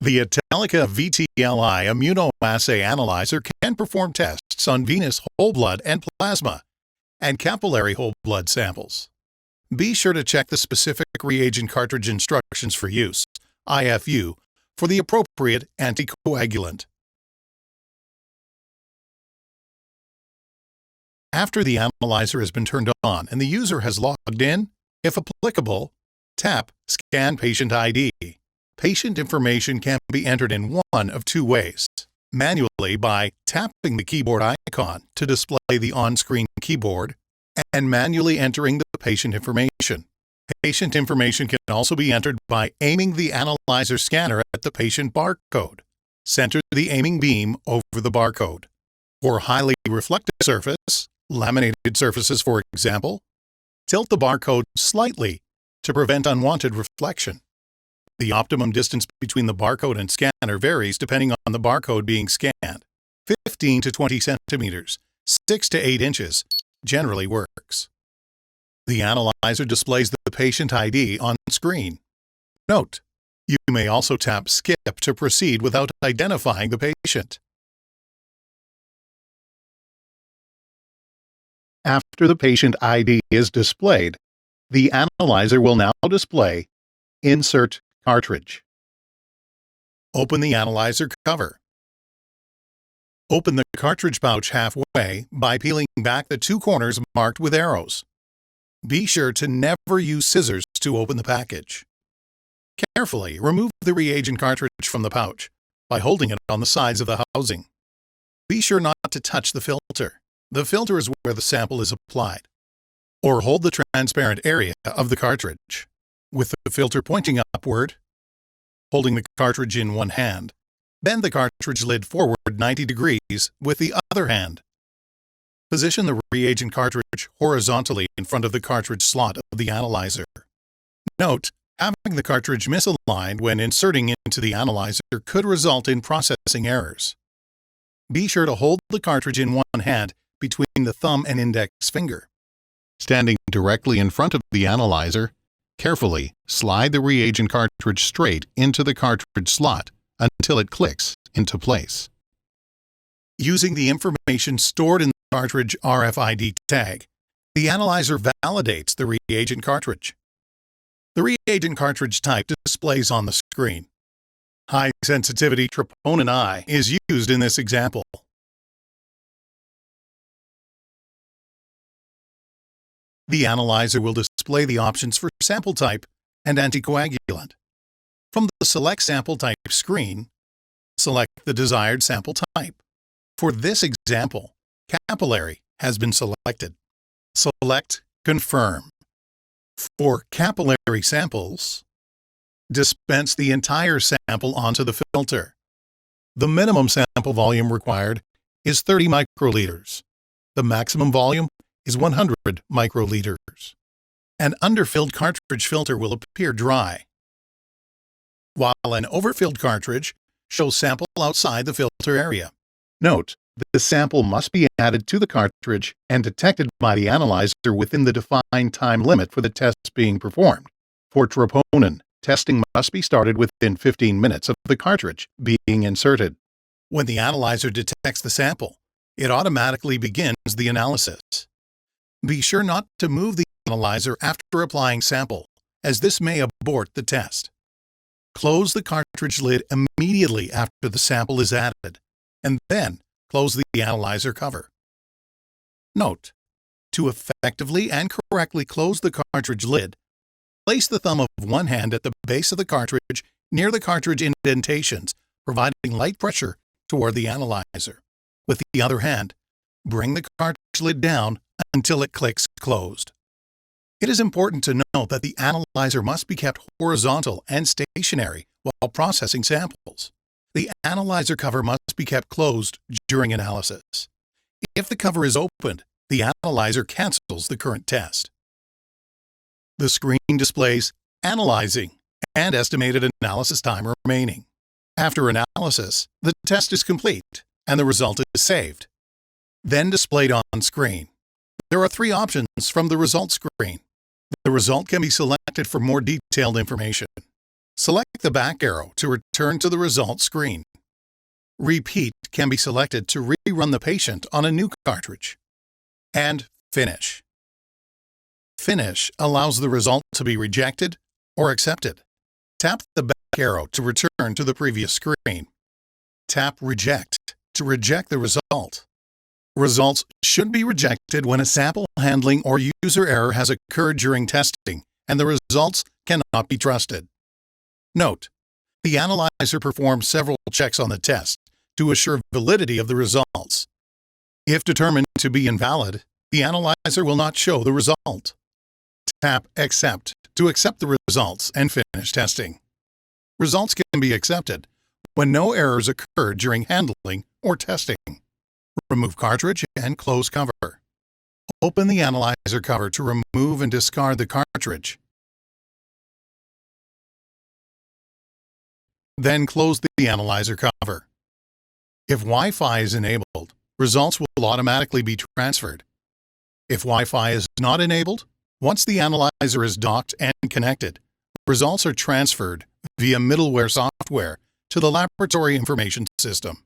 The Atellica VTLi Immunoassay analyzer can perform tests on venous whole blood and plasma, and capillary whole blood samples. Be sure to check the specific reagent cartridge instructions for use, IFU, for the appropriate anticoagulant. After the analyzer has been turned on and the user has logged in, if applicable, tap Scan Patient ID. Patient information can be entered in one of two ways: manually by tapping the keyboard icon to display the on-screen keyboard, and manually entering the patient information. Patient information can also be entered by aiming the analyzer scanner at the patient barcode. Center the aiming beam over the barcode. For highly reflective surface, laminated surfaces for example, tilt the barcode slightly to prevent unwanted reflection. The optimum distance between the barcode and scanner varies depending on the barcode being scanned. 15 to 20 centimeters, 6 to 8 inches generally works. The analyzer displays the patient ID on screen. Note: you may also tap Skip to proceed without identifying the patient. After the patient ID is displayed, the analyzer will now display Insert Cartridge. Open the analyzer cover. Open the cartridge pouch halfway by peeling back the two corners marked with arrows. Be sure to never use scissors to open the package. Carefully remove the reagent cartridge from the pouch by holding it on the sides of the housing. Be sure not to touch the filter. The filter is where the sample is applied. Or hold the transparent area of the cartridge, with the filter pointing upward. Holding the cartridge in one hand, bend the cartridge lid forward 90 degrees with the other hand. Position the reagent cartridge horizontally in front of the cartridge slot of the analyzer. Note: having the cartridge misaligned when inserting into the analyzer could result in processing errors. Be sure to hold the cartridge in one hand between the thumb and index finger. Standing directly in front of the analyzer, carefully slide the reagent cartridge straight into the cartridge slot until it clicks into place. Using the information stored in the cartridge RFID tag, the analyzer validates the reagent cartridge. The reagent cartridge type displays on the screen. High-sensitivity Troponina is used in this example. The analyzer will display the options for sample type and anticoagulant. From the Select Sample Type screen, select the desired sample type. For this example, capillary has been selected. Select Confirm. For capillary samples, dispense the entire sample onto the filter. The minimum sample volume required is 30 microliters. The maximum volume is 100 microliters. An underfilled cartridge filter will appear dry, while an overfilled cartridge shows sample outside the filter area. Note: the sample must be added to the cartridge and detected by the analyzer within the defined time limit for the tests being performed. For troponin, testing must be started within 15 minutes of the cartridge being inserted. When the analyzer detects the sample, it automatically begins the analysis. Be sure not to move the analyzer after applying sample, as this may abort the test. Close the cartridge lid immediately after the sample is added, and then close the analyzer cover. Note: to effectively and correctly close the cartridge lid, place the thumb of one hand at the base of the cartridge near the cartridge indentations, providing light pressure toward the analyzer. With the other hand, bring the cartridge lid down until it clicks closed. It is important to note that the analyzer must be kept horizontal and stationary while processing samples. The analyzer cover must be kept closed during analysis. If the cover is opened, the analyzer cancels the current test. The screen displays Analyzing and estimated analysis time remaining. After analysis, the test is complete and the result is saved, then displayed on screen. There are three options from the result screen. The result can be selected for more detailed information. Select the back arrow to return to the results screen. Repeat can be selected to rerun the patient on a new cartridge. And Finish. Finish allows the result to be rejected or accepted. Tap the back arrow to return to the previous screen. Tap Reject to reject the result. Results should be rejected when a sample handling or user error has occurred during testing and the results cannot be trusted. Note: the analyzer performs several checks on the test to assure validity of the results. If determined to be invalid, the analyzer will not show the result. Tap Accept to accept the results and finish testing. Results can be accepted when no errors occur during handling or testing. Remove cartridge and close cover. Open the analyzer cover to remove and discard the cartridge. Then close the analyzer cover. If Wi-Fi is enabled, results will automatically be transferred. If Wi-Fi is not enabled, once the analyzer is docked and connected, results are transferred via middleware software to the laboratory information system.